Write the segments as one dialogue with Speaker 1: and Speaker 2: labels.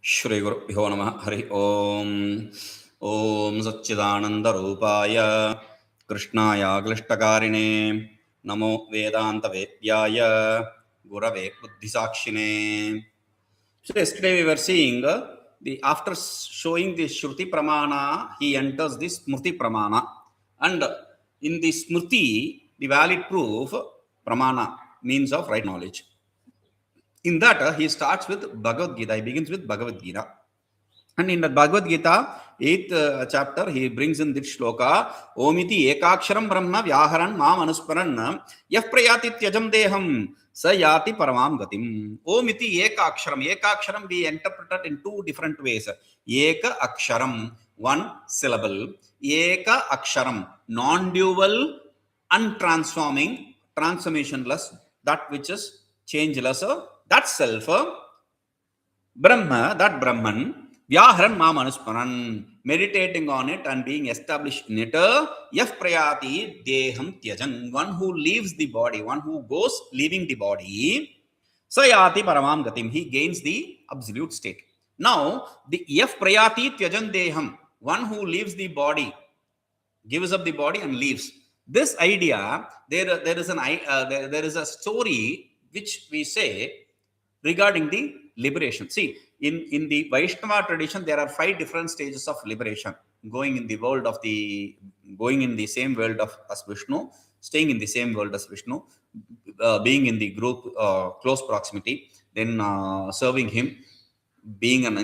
Speaker 1: Shri Gurubhyo Namaha Hari Om. Om Satchidananda Rupaya Krishnaya Klishtakarine Namo Vedanta Vedyaya Gurave Buddhisakshine. So yesterday we were seeing after showing the Shruti Pramana, he enters the Smrti Pramana, and in the Smrti, the valid proof, Pramana, means of right knowledge. In that, he starts with Bhagavad Gita. He begins with Bhagavad Gita. And in the Bhagavad Gita, 8th chapter, he brings in this shloka, Omiti yadakṣaraṃ brahma vyāharan mam anusparan yah prayati tyajam deham sa yati paramam gatim. Omiti yadakṣaraṃ. Yadakṣaraṃ we interpreted in two different ways. Yadakṣaraṃ, one syllable. Yadakṣaraṃ, non-dual, untransforming, transformationless, that which is changeless, that self, Brahma, that Brahman, Vyaharan Mamanusparan, meditating on it and being established in it, Yaf Prayati Deham Tyajan, one who leaves the body, one who goes leaving the body, Sayati Paramam Gatim, he gains the absolute state. Now, the Yaf Prayati Tyajan Deham, one who leaves the body, gives up the body and leaves. This idea, there is a story which we say regarding the liberation. See, in the Vaishnava tradition, there are 5 different stages of liberation. Going in the same world of as Vishnu, staying in the same world as Vishnu, being in the group, close proximity, then serving him, being an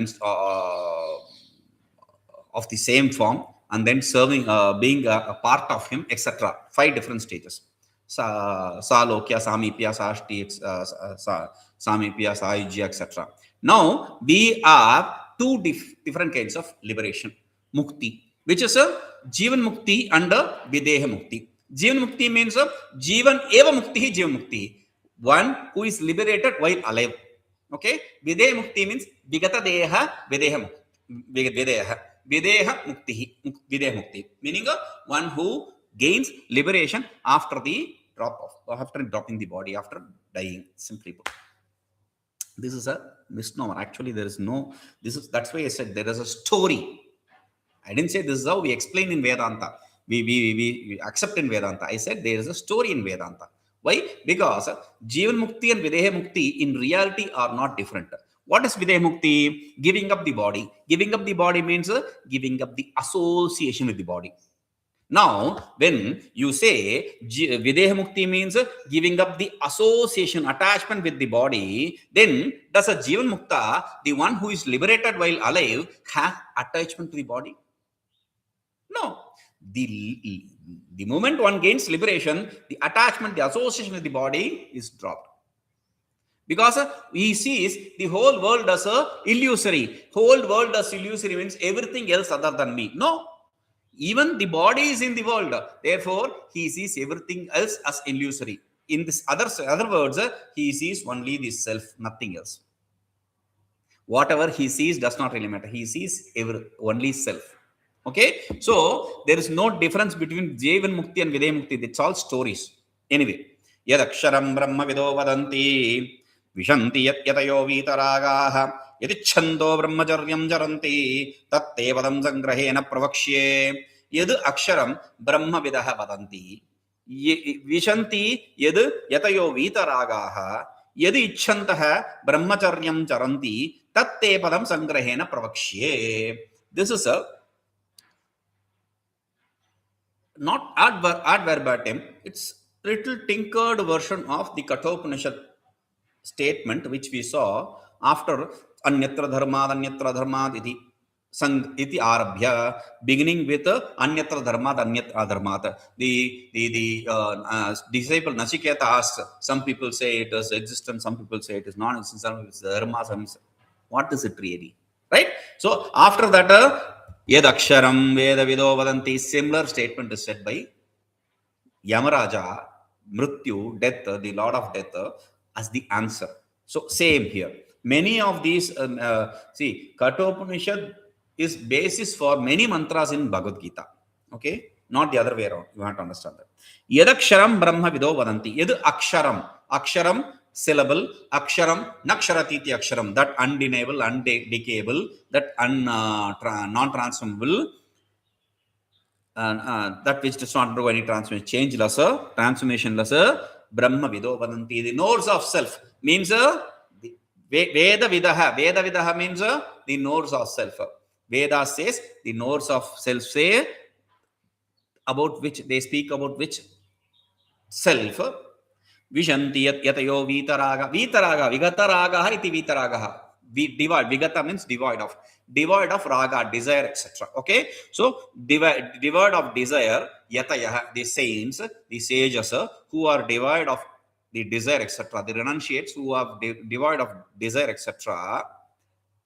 Speaker 1: of the same form, and then serving, being a part of him, etc. 5 different stages. Salokya, Samipya, Sashti, Samipya, Sahyajya, etc. Now, we are 2 different kinds of liberation. Mukti, which is a Jivan Mukti and a Videha Mukti. Jivan Mukti means a Jivan Eva Mukti, Jivan Mukti. One who is liberated while alive. Okay? Videha Mukti means Vigata Deha Videha Videha. Videha Mukti. Meaning one who gains liberation after the after dropping the body, after dying, simply put. This is a misnomer. Actually, there is no, that's why I said there is a story. I didn't say this is how we explain in Vedanta. We accept in Vedanta. I said there is a story in Vedanta. Why? Because Jivan Mukti and Videha Mukti in reality are not different. What is Videha Mukti? Giving up the body. Giving up the body means giving up the association with the body. Now, when you say Videha Mukti means giving up the association, attachment with the body, then does a Jivan Mukta, the one who is liberated while alive, have attachment to the body? No. The moment one gains liberation, the attachment, the association with the body is dropped. Because he sees the whole world as illusory. Whole world as illusory means everything else other than me. No. Even the body is in the world. Therefore, he sees everything else as illusory. In this other words, he sees only the self, nothing else. Whatever he sees does not really matter. He sees only self. Okay? So, there is no difference between Jivan Mukti and Videha Mukti. It's all stories. Anyway, yadakṣaraṃ brahmavido vadanti viśanti yadyatayo vītarāgāḥ yadicchanto brahmacaryaṃ caranti tatte padaṃ saṃgraheṇa pravakṣye yadakṣaraṃ brahmavidaḥ vadanti viśanti yadyatayo vītarāgāḥ yadicchanto brahmacaryaṃ caranti tatte padaṃ saṃgraheṇa pravakṣye. This is a not ad verbatim, it's little tinkered version of the Kathopanishad statement which we saw after Anyatra Dharmad iti arabhya, beginning with Anyatra Dharmad. The disciple Nachiketa asks, some people say it is existent, some people say it is non-existent, some people say dharma. What is it really? Right? So after that, yadakṣaraṃ vedavido vadanti, similar statement is said by Yamaraja, Mrityu, death, the Lord of Death, as the answer. So same here. Many of these, Kathopanishad is basis for many mantras in Bhagavad Gita. Okay? Not the other way around. You have to understand that. Yadakṣaraṃ brahma vido vadanti. Yad aksharam. aksharam, syllable, aksharam, naksharatiti aksharam, that undeniable, undecayable, that non-transformable, that which does not undergo any transformation, changeless, transformationless, brahmavido vadanti, the knows of self, means vedavidaha means the knows of self. Veda says the knows of self say about which they speak about which self. Viśanti yadyatayo vītarāgāḥ. Vītarāgāḥ, vigatarāgāḥ iti vītarāgāḥ. Divide, vigata means devoid of raga, desire, etc. Okay, so devoid of desire, yatayah, the saints, the sages who are devoid of the desire, etc. The renunciates who are devoid of desire, etc.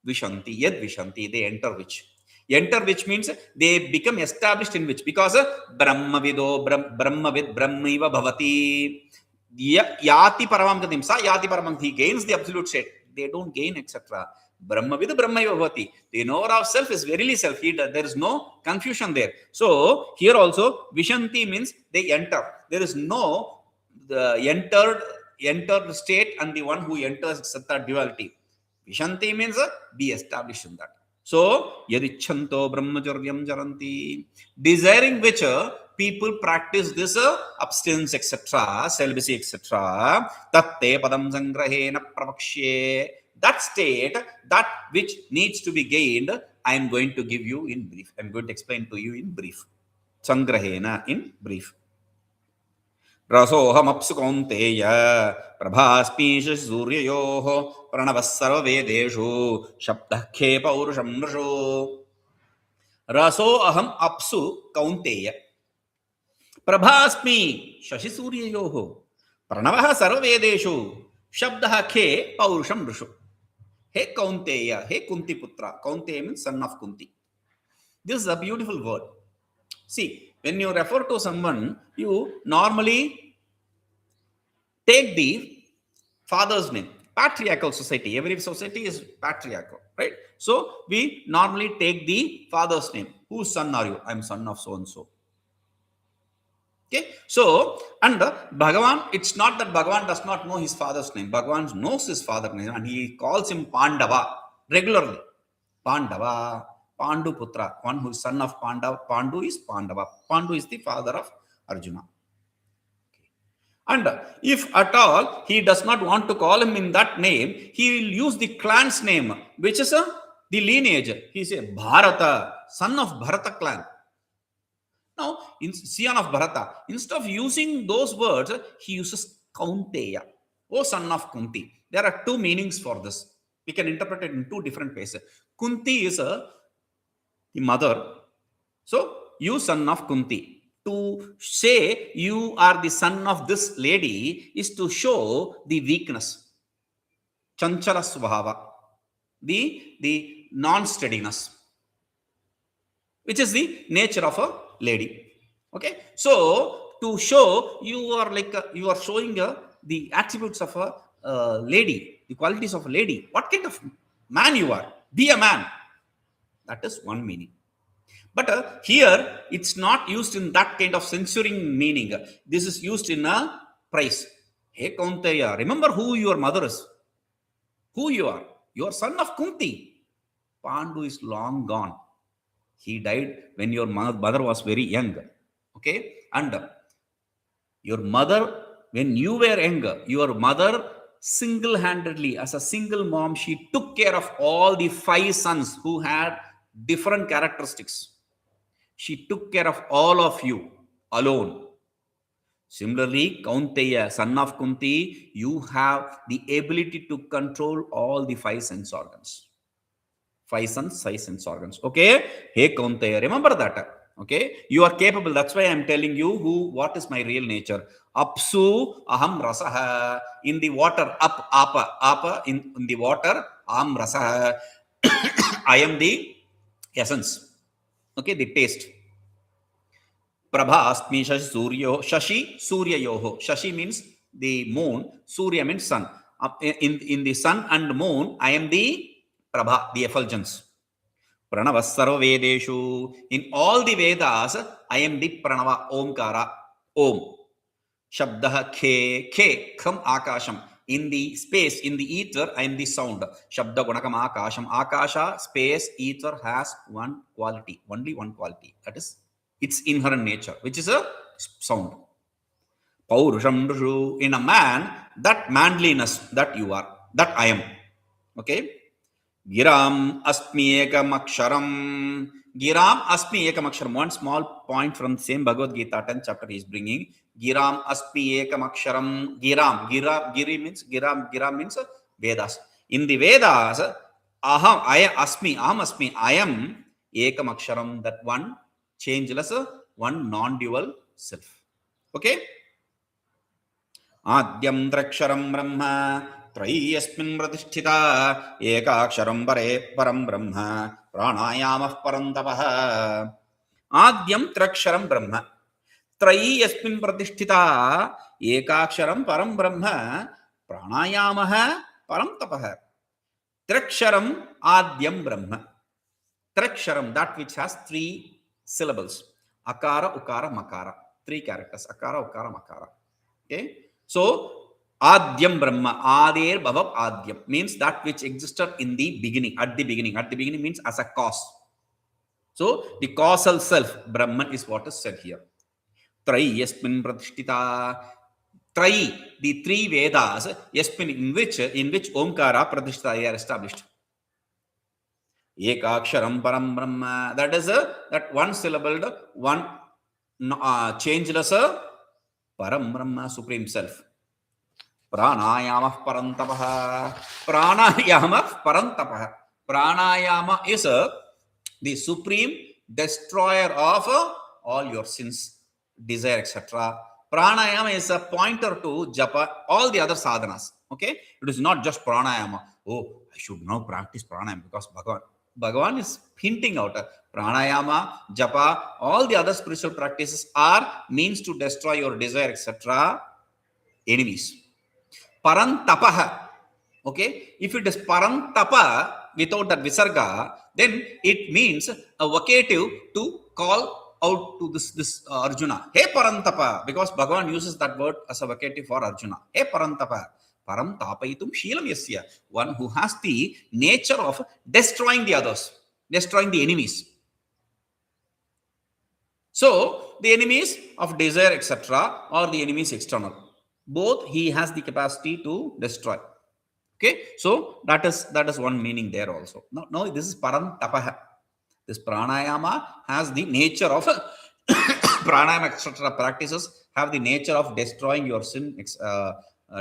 Speaker 1: Viśanti, yad viśanti, they enter which. Enter which means they become established in which, because brahmavido, brahmavid, brahmaiva bhavati. Yati paramam gatim, sa yati paramam, he gains the absolute state. They don't gain, etc. Brahmavido, brahmaiva bhavati. The knower of self is verily self. There is no confusion there. So here also viśanti means they enter. There is no entered state and the one who enters, etc. duality. Viśanti means be established in that. So, yadicchanto brahmacaryaṃ caranti, desiring which people practice this abstinence, etc., celibacy, etc. Tatte padaṃ saṃgraheṇa pravakṣye. That state, that which needs to be gained, I am going to give you in brief. I am going to explain to you in brief. Saṃgraheṇa in brief. raso'hamapsu kaunteya prabhāsmi śaśisūryayoḥ praṇavaḥ sarvavedeṣu śabdaḥ pauruṣaṃ nṛṣu. raso'hamapsu kaunteya prabhāsmi śaśisūryayoḥ praṇavaḥ sarvavedeṣu śabdaḥ pauruṣaṃ nṛṣu. Hey kaunteya, hey Kunti putra. Kaunteya means son of Kunti. This is a beautiful word. See, when you refer to someone, you normally take the father's name. Patriarchal society. Every society is patriarchal, right? So we normally take the father's name. Whose son are you? I am son of so and so. Okay. So, and Bhagavan, it's not that Bhagavan does not know his father's name. Bhagavan knows his father's name and he calls him Pandava regularly. Pandava. Pandu Putra, one who is son of Pandav. Pandu is Pandava. Pandu is the father of Arjuna. Okay. And if at all he does not want to call him in that name, he will use the clan's name, which is the lineage. He says Bharata, son of Bharata clan. Now, in son of Bharata, instead of using those words, he uses kaunteya, oh son of Kunti. There are two meanings for this. We can interpret it in two different ways. Kunti is the mother. So, you son of Kunti. To say you are the son of this lady is to show the weakness. Chanchala svabhava. The non-steadiness. Which is the nature of a lady. Okay. So, to show you are like, you are showing the attributes of a lady. The qualities of a lady. What kind of man you are? Be a man. That is one meaning. But here, it's not used in that kind of censoring meaning. This is used in a praise. Hey Kaunteya, remember who your mother is. Who you are. You are son of Kunti. Pandu is long gone. He died when your mother was very young. Okay? And your mother, when you were young, your mother single-handedly, as a single mom, she took care of all the 5 sons who had different characteristics. She took care of all of you alone. Similarly, Kaunteya, son of Kunti, you have the ability to control all the 5 sense organs. 5 sons, 5 sense organs. Okay? Hey Kaunteya, remember that. Okay? You are capable. That's why I am telling you what is my real nature. Apsu aham rasaha. In the water, apa, in the water, aham rasaha. I am the essence. Okay, the taste. Prabhāsmi śaśisūryayoḥ. Shashi means the moon. Surya means sun. In the sun and moon, I am the Prabha, the effulgence. Praṇavaḥ sarvavedeṣu. In all the Vedas, I am the Pranava, Omkara, Om. Śabdaḥ kham ākāṣam. In the space, in the ether, I am the sound. Shabda gunakam ākāṣam. Ākāṣa, space, ether has one quality, only one quality. That is its inherent nature, which is a sound. Pauruṣaṃ nṛṣu. In a man, that manliness that you are, that I am. Okay? girāmasmyekamakṣaram. girāmasmyekamakṣaram. One small point from the same Bhagavad Gītā 10th chapter he is bringing. girāmasmyekamakṣaram. Giri means Vedas. In the Vedas, aham asmi, I am ekamakṣaram, that one changeless, one non-dual self. Okay? Ādyam nṛṣaram brahma त्रयीयस्मिन् प्रतिष्ठिता एकाक्षरं परे परं ब्रह्म प्राणायामः परं तपः. आद्यं त्र्यक्षरं ब्रह्म त्रयीयस्मिन् प्रतिष्ठिता एकाक्षरं परं ब्रह्म प्राणायामः परं तपः. त्र्यक्षरं आद्यं ब्रह्म. त्र्यक्षरं, that which has 3 syllables. Akara, ukara, makara. 3 characters. Akara, ukara, makara. Okay. So Adyam Brahma, Adir Bhavav Adyam, means that which existed in the beginning, at the beginning. At the beginning means as a cause. So the causal self, Brahman, is what is said here. Trayi yasmin pratishtita. Trayi, the 3 Vedas, yasmin, in which Omkara pratishtita, they are established. Ekaksharam param brahma, that is that one syllabled, one changeless param brahma, supreme self. Pranayama parantapah. Pranayama parantapah. Pranayama is the supreme destroyer of all your sins, desire, etc. Pranayama is a pointer to japa, all the other sadhanas. Okay, it is not just pranayama. Oh, I should now practice pranayama because Bhagavan is hinting out pranayama, japa, all the other spiritual practices are means to destroy your desire, etc. enemies. Parantapah. Okay, if it is parantapa without that visarga, then it means a vocative to call out to this Arjuna. Hey Parantapa, because Bhagavan uses that word as a vocative for Arjuna. Hey Parantapa, param tapayitum sheelam yasya, one who has the nature of destroying the others, destroying the enemies. So the enemies of desire, etc., or the enemies external, both he has the capacity to destroy. Okay, so that is one meaning there also. No, this is parantapah. This pranayama has the nature of pranayama, etc. practices have the nature of destroying your sin,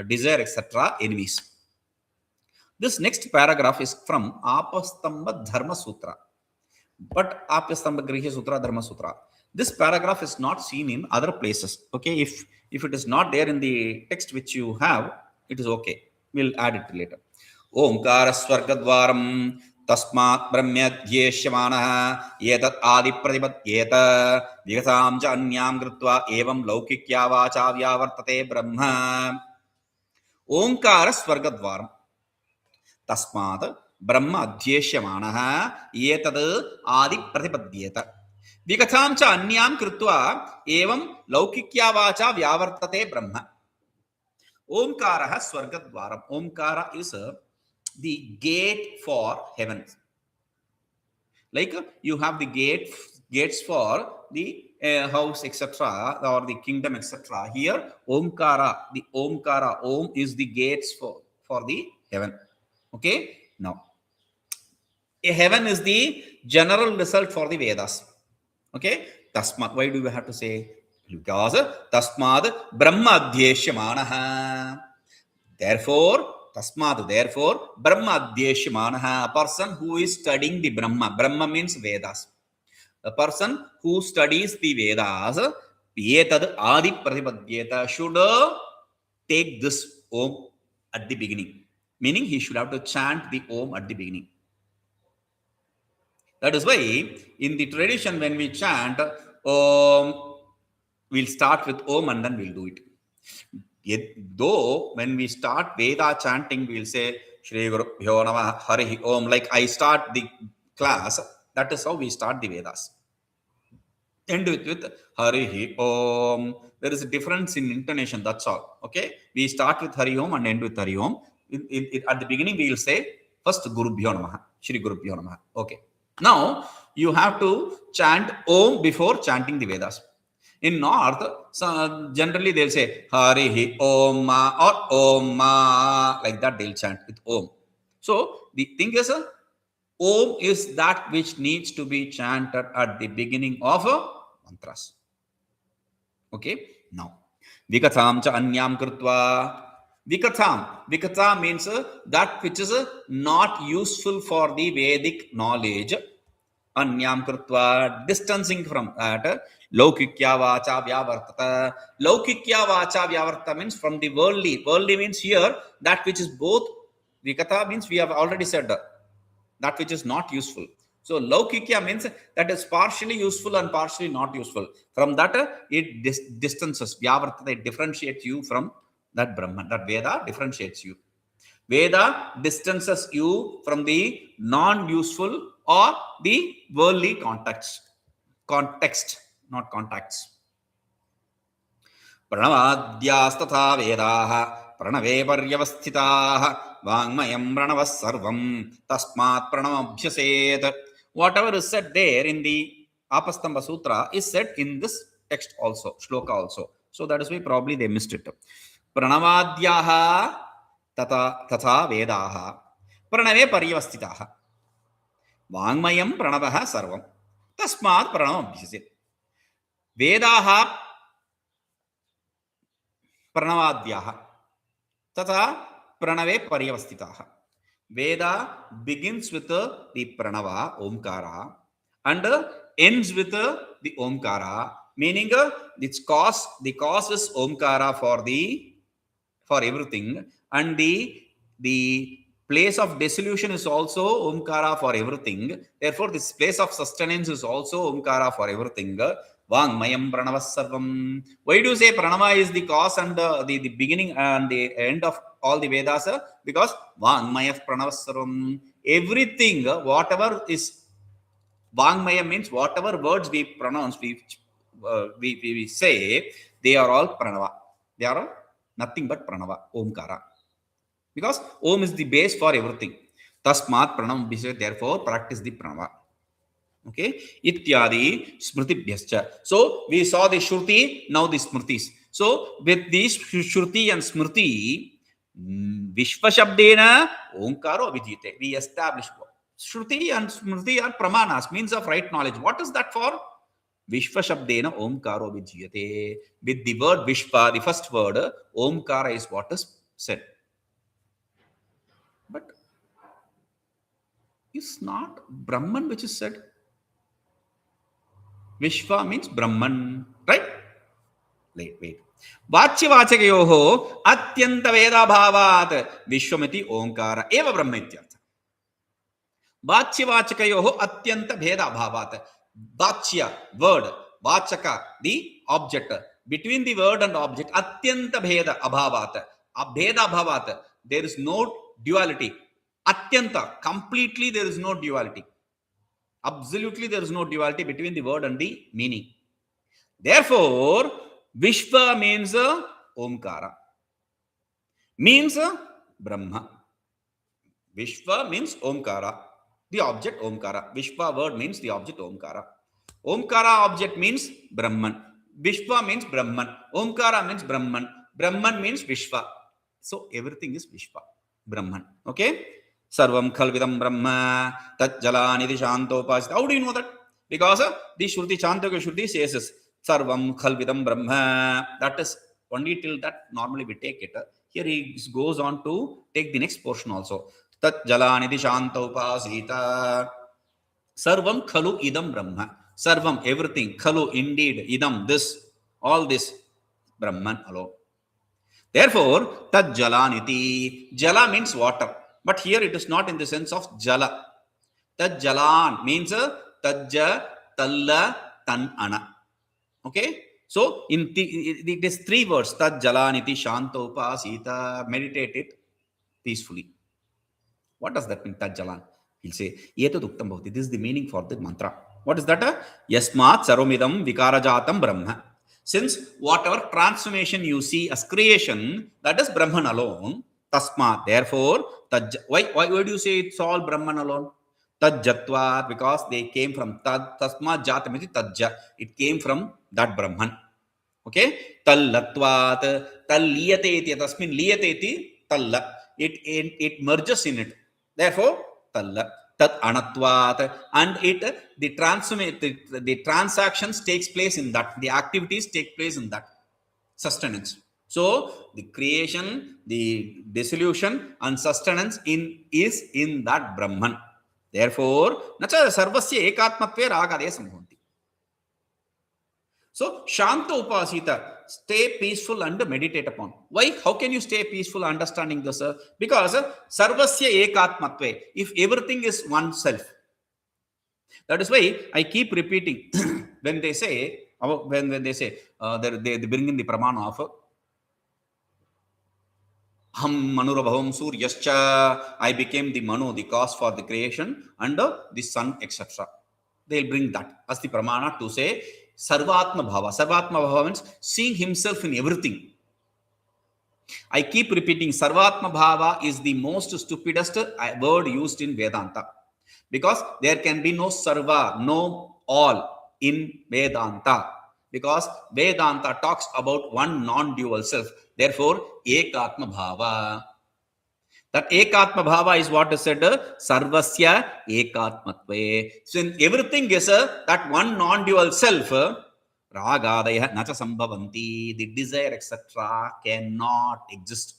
Speaker 1: desire, etc. enemies. This next paragraph is from Apastamba Dharma Sutra. But Apastamba Grihya Sutra, Dharma Sutra. This paragraph is not seen in other places. Okay, if it is not there in the text which you have, it is okay. We'll add it later. Omkara Swargadvaram Tasmat Brahmyadyeshyamanah Yetat Adi Pratipatyetat Vigatam Janyam Gritva Evam Laukikya Vacha Vyavartate Brahma. Omkara Swargadvaram Tasmat Brahmyadyeshyamanah Yetat Adi Pratipatyetat Vigatam Janyam Gritva Evam Laukikya Vacha Vyavartate Brahma. Omkara Swargadvaram. Omkara is the gate for heaven. Like you have the gates for the house, etc., or the kingdom, etc. Here, Omkara, the Omkara, Om is the gates for the heaven. Okay, now a heaven is the general result for the Vedas. Okay, Tasmat. Why do we have to say? Because Tasmad Brahmadhyeshyamanah. Therefore, Brahmadhyeshyamanah, a person who is studying the Brahma. Brahma means Vedas. A person who studies the Vedas, Yetad Adi Pratipadyeta, should take this Om at the beginning. Meaning he should have to chant the Om at the beginning. That is why in the tradition when we chant Om, we'll start with Om and then we'll do it. Though when we start Veda chanting, we'll say Shri Gurubhyo Namah Harihi Om. Like I start the class, that is how we start the Vedas. end with Harihi Om. There is a difference in intonation, that's all. Okay, we start with Hari Om and end with Hari Om. At the beginning we will say first Gurubhyo Namaha, Shri Gurubhyo Namaha. Okay, now you have to chant Om before chanting the Vedas. In North, generally they'll say Harihi Om Ma or Om Ma, like that they'll chant with Om. So the thing is, Om is that which needs to be chanted at the beginning of mantras. Okay, now Vikatham cha anyam krutva. Vikatha means that which is not useful for the Vedic knowledge. Anyam krutva, distancing from that. Laukikya vacha vyavartata. Laukikya vacha vyavartata means from the worldly. Worldly means here that which is both. Vikatha means we have already said that which is not useful. So laukikya means that is partially useful and partially not useful. From that it distances. Vyavartata, it differentiates you from that Brahman. That Veda differentiates you. Veda distances you from the non-useful or the worldly context, not contacts. Pranavadyastatha vedaha pranave paryavasthitaha vāṅmayam pranavah sarvam tasmat pranavabhyaset. Whatever is said there in the Apastamba Sutra is said in this text also, shloka also. So that is why probably they missed it. Pranavadyaha tatha vedaha pranave paryavasthitaha vāṅmayam pranavah sarvam tasmat pranavabhyaset. Vedaha pranavadyaha tatha pranave paryavasthitaha. Veda begins with the pranava, omkara, and ends with the omkara, meaning its cause, the cause is omkara for everything, and the place of dissolution is also omkara for everything. Therefore, this place of sustenance is also omkara for everything. Vāṅmayam pranavah sarvam. Why do you say pranava is the cause and the beginning and the end of all the Vedas? Because Vāṅmayam pranavah sarvam. Everything, whatever is Vāṅmaya means whatever words we pronounce, we say, they are all pranava. They are all nothing but pranava, omkara. Because Om is the base for everything. Tasmat pranam bhise, therefore practice the pranava. Okay, ityadi smritibhyascha. So we saw the shruti, now the smritis. So with these shruti and smriti, viśvaśabdenoṅkāro'bhidhīyate, we establish shruti and smriti are pramanas, means of right knowledge. What is that for? Viśvaśabdenoṅkāro'bhidhīyate. With the word Vishva, the first word, Omkara is what is said. But it's not Brahman which is said. Vishva means Brahman, right? Wait. Vācya-vācakayoho atyanta veda bhavat vishwamiti omkara eva brahma ityartha. Vācya-vācakayoho atyanta veda bhavat. Vācya, word, vācaka, the object. Between the word and object, atyanta veda abhavat. Abheda bhavat. There is no duality. Atyanta, completely there is no duality. Absolutely there is no duality between the word and the meaning. Therefore, Vishva means Omkara. Means Brahma. Vishva means Omkara. The object Omkara. Vishva word means the object Omkara. Omkara object means Brahman. Vishva means Brahman. Omkara means Brahman. Brahman means Vishva. So everything is Vishva. Brahman. Okay? Sarvam khalvidam brahma tat jalani yadichanto pasita. How do you know that? Because the Shruti Chandogya Shruti says Sarvam khalvidam brahma. That is only till that normally we take it. Here he goes on to take the next portion also. Tat jalani yadichanto pasita. Sarvam khalu idam brahma. Sarvam, everything. Khalu, indeed. Idam, this. All this. Brahman alone. Therefore, tat jalaniti. Jala means water. But here it is not in the sense of jala. Tad jalan means tajja, talla, tan, ana. Okay? So, it is three words. Tad jalaniti shanto pasita. Meditate it peacefully. What does that mean? Tad jalan. He'll say, Etad uktam bhavati. This is the meaning for the mantra. What is that? Yasmat sarvamidam vikarajatam Brahma. Since whatever transformation you see as creation, that is Brahman alone. Tasmat. Therefore, why do you say it's all Brahman alone? Tajjatvat, because they came from tad, tasmat jatamiti tajja. It came from that Brahman. Okay? Tallatvat, tal liyate tasmin liyate talla. It merges in it. Therefore, talla. Tat anatvat, and the transactions takes place in that. The activities take place in that. Sustenance. So the creation, the dissolution, and sustenance is in that Brahman. Therefore, nacha sarvasya ekatmatve rāgādaya sambhavanti. So, Shanta Upasita, stay peaceful and meditate upon. Why? How can you stay peaceful understanding this? Because Sarvasya Ekatmatve, if everything is oneself. That is why I keep repeating when they say, they bring in the pramana of Ham Manurabhavam Suryascha, I became the Manu, the cause for the creation, and the sun, etc. They'll bring that as the pramana to say, Sarvatma Bhava. Sarvatma Bhava means seeing himself in everything. I keep repeating, Sarvatma Bhava is the most stupidest word used in Vedanta. Because there can be no Sarva, no all in Vedanta. Because Vedanta talks about one non-dual self. Therefore, Ekatma Bhava. That Ekatma Bhava is what is said, Sarvasya Ekatmatve. So in everything is that one non-dual self, Rāgādaya nacha sambhavanti, the desire, etc. cannot exist.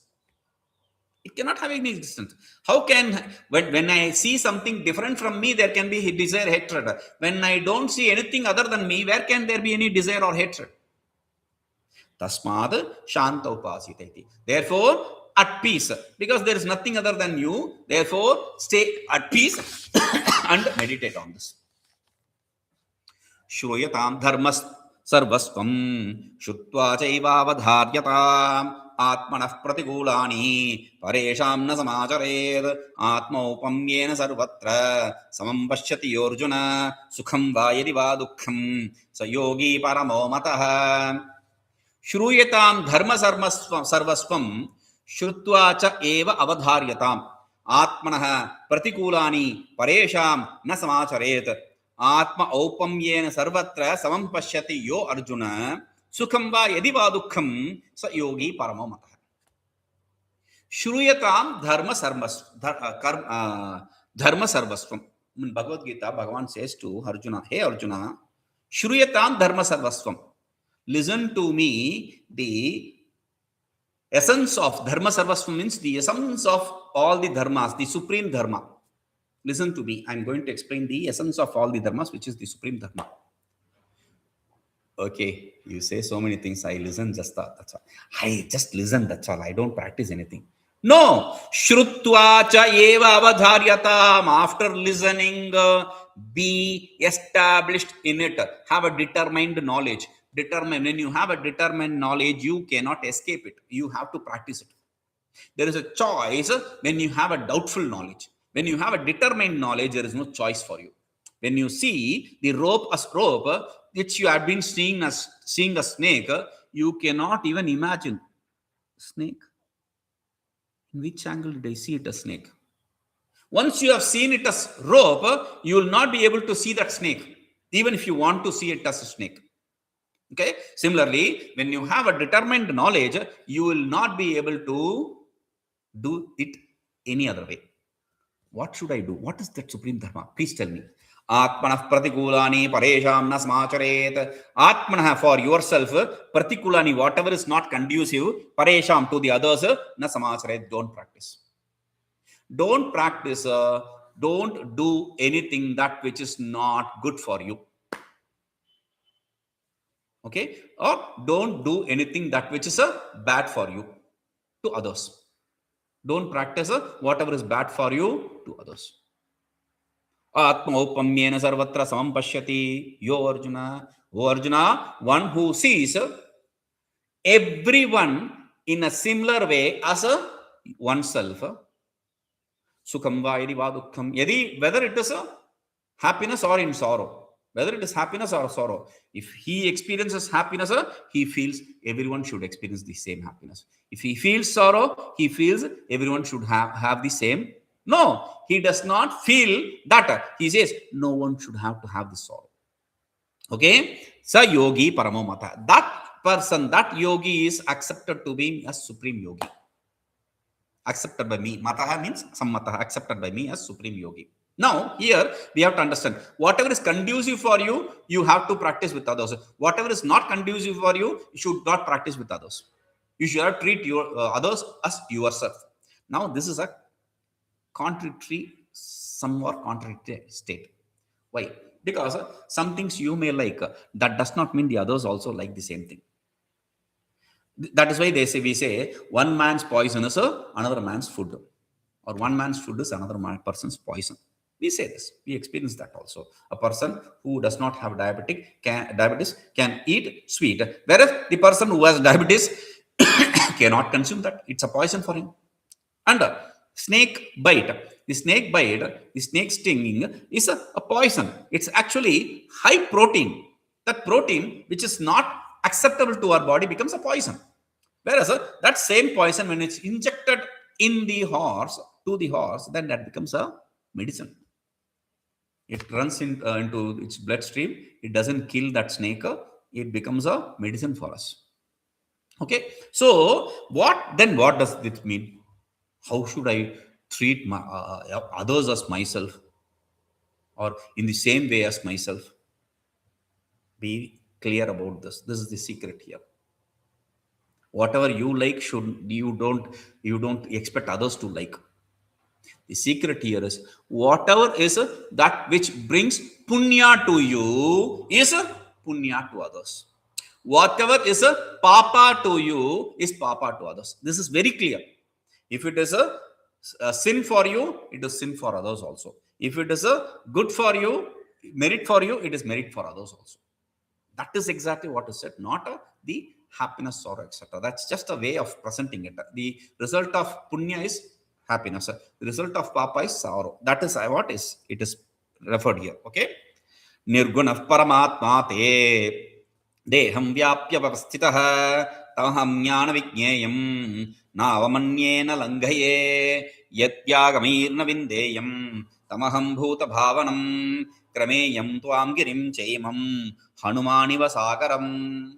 Speaker 1: It cannot have any existence. How can, when I see something different from me, there can be desire, hatred. When I don't see anything other than me, where can there be any desire or hatred? Tasmad Shanta Upasita. Therefore, at peace, because there is nothing other than you. Therefore, stay at peace and meditate on this. Shruyatam dharmas sarvasvam shutva chaiva avadharyatam atmanah pratigulani paresham na samacharet atma upamyena sarvatra samam pashyati yorjuna sukham va yadi va dukkham sayogi paramo matah. Shruyatam dharma sarvasvam Shrutva cha eva avadharyatam atmanah pratikulani paresham na samacharet atma aupamyena sarvatra samam pashyati yo arjuna sukham va yadi va dukkham sa yogi paramo matah. Shruyatam dharma sarvasvam. In Bhagavad Gītā, Bhagavan says to Arjuna, hey Arjuna, Shruyatam dharma sarvasvam. Listen to me, the essence of dharma sarvasvam means the essence of all the dharmas, the supreme dharma. Listen to me. I'm going to explain the essence of all the dharmas, which is the supreme dharma. Okay, you say so many things. I listen just that. That's all. I just listen. That's all. I don't practice anything. No. Shrutva cha eva avadharyatam. After listening, be established in it. Have a determined knowledge. When you have a determined knowledge, you cannot escape it. You have to practice it. There is a choice when you have a doubtful knowledge. When you have a determined knowledge, there is no choice for you. When you see the rope as rope, which you have been seeing a snake, you cannot even imagine. Snake? In which angle did I see it as snake? Once you have seen it as rope, you will not be able to see that snake, even if you want to see it as a snake. Okay. Similarly, when you have a determined knowledge, you will not be able to do it any other way. What should I do? What is that supreme dharma? Please tell me. Atmanah pratikulani paresham na samacharet. Atmanah, for yourself, pratikulani, whatever is not conducive, paresham, to the others, na samacharet. Don't practice. Don't practice. Don't do anything that which is not good for you. Okay, or don't do anything that which is bad for you to others. Don't practice whatever is bad for you to others. Atma upamyena sarvatra samam pashyati yo Arjuna. O Arjuna, one who sees everyone in a similar way as oneself. Sukham va yadi va dukkham. Yadi, whether it is happiness or in sorrow. whether it is happiness or sorrow. If he experiences happiness, he feels everyone should experience the same happiness. If he feels sorrow, he feels everyone should have the same. No, he does not feel that. He says no one should have to have this sorrow. Okay, sa yogi paramo mata. That person, that yogi is accepted to be as supreme yogi. Accepted by me. Mataha means sammataha, accepted by me as supreme yogi. Now, here we have to understand whatever is conducive for you, you have to practice with others. Whatever is not conducive for you, you should not practice with others. You should treat your others as yourself. Now, this is a contradictory, somewhat contradictory state. Why? Because some things you may like, that does not mean the others also like the same thing. That is why we say one man's poison is another man's food, or one man's food is another person's poison. We say this. We experience that also. A person who does not have diabetes can eat sweet, whereas the person who has diabetes cannot consume that. It's a poison for him. And snake bite. The snake stinging is a poison. It's actually high protein. That protein, which is not acceptable to our body, becomes a poison. Whereas that same poison, when it's injected in the horse, then that becomes a medicine. It runs into its bloodstream. It doesn't kill that snake. It becomes a medicine for us. Okay. So what does this mean? How should I treat my others as myself, or in the same way as myself? Be clear about this. This is the secret here. Whatever you like, you don't expect others to like. The secret here is whatever is that which brings punya to you is punya to others. Whatever is papa to you is papa to others. This is very clear. If it is a sin for you, it is sin for others also. If it is a good for you, merit for you, it is merit for others also. That is exactly what is said, not the happiness, sorrow, etc. That's just a way of presenting it. The result of punya is happiness. The result of papa is sorrow. That is what it is referred here. Okay. Nirgunah paramatma te deham vyapya vavastitah tamaham jnana vigneyam navamanyena langhaye yadyagamīrna vindeyam tamaham bhuta bhavanam krameyam tvam girim chaimam hanumaniva sāgaraṃ.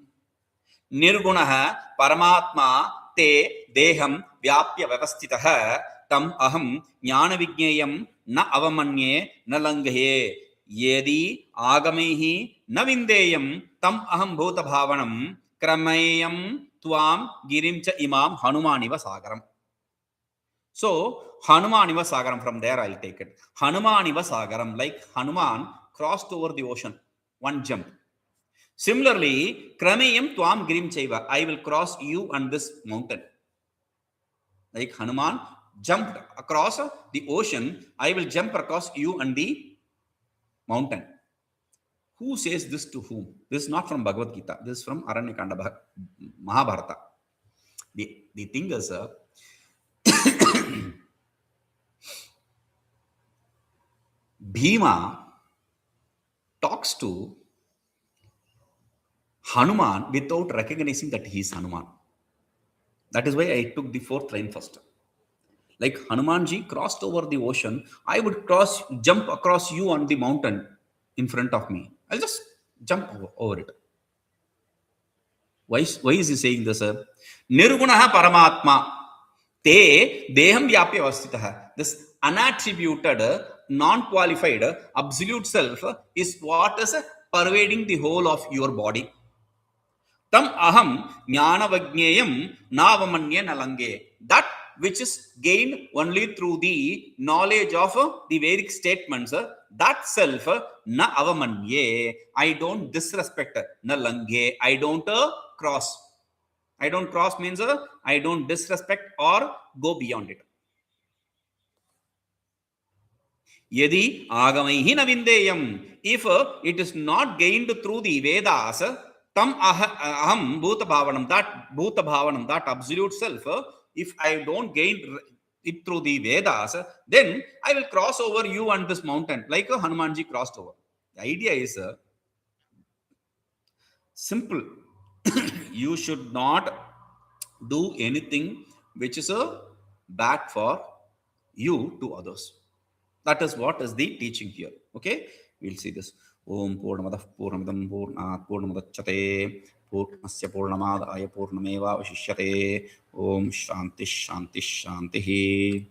Speaker 1: Nirgunah paramatma te deham vyapya vavastitah tam aham jnana vigneyam na avamanye na langhaye yedi agamaihi na vindeyam tam aham bhuta bhavanam krameyam tvam girim cha imam hanumaniva sāgaraṃ. So hanumaniva sāgaraṃ, from there I'll take it. Hanumaniva sāgaraṃ, like Hanuman crossed over the ocean, one jump. Similarly, krameyam tvam girim chaiva, I will cross you and this mountain. Like Hanuman jumped across the ocean, I will jump across you and the mountain. Who says this to whom? This is not from Bhagavad Gita. This is from Aranyakanda, Mahabharata. The thing is, Bhima talks to Hanuman without recognizing that he is Hanuman. That is why I took the fourth line first. Like Hanumanji crossed over the ocean, I would jump across you on the mountain in front of me. I'll just jump over it. Why is he saying this? Nirgunaha paramatma te deham vyapya vastitah. This unattributed, non-qualified, absolute self is what is pervading the whole of your body. Tam aham jnana vajñeyam navamanye nalange. That which is gained only through the knowledge of the Vedic statements, that self na avamanye. I don't disrespect, na lange. I don't cross. I don't cross means I don't disrespect or go beyond it. Yadi agamaihi na vindeyam. If it is not gained through the Vedas, tam aham bhuta bhavanam, that absolute self, if I don't gain it through the Vedas, then I will cross over you and this mountain, like Hanumanji crossed over. The idea is Simple. You should not do anything which is a bad for you to others. That is what is the teaching here. Okay, we'll see this. Om Purnamadah Purnamidam Purnat Purnamadachyate Purnasya Purnamadaya Purnameva Vashishyate. Om Shanti Shanti Shanti.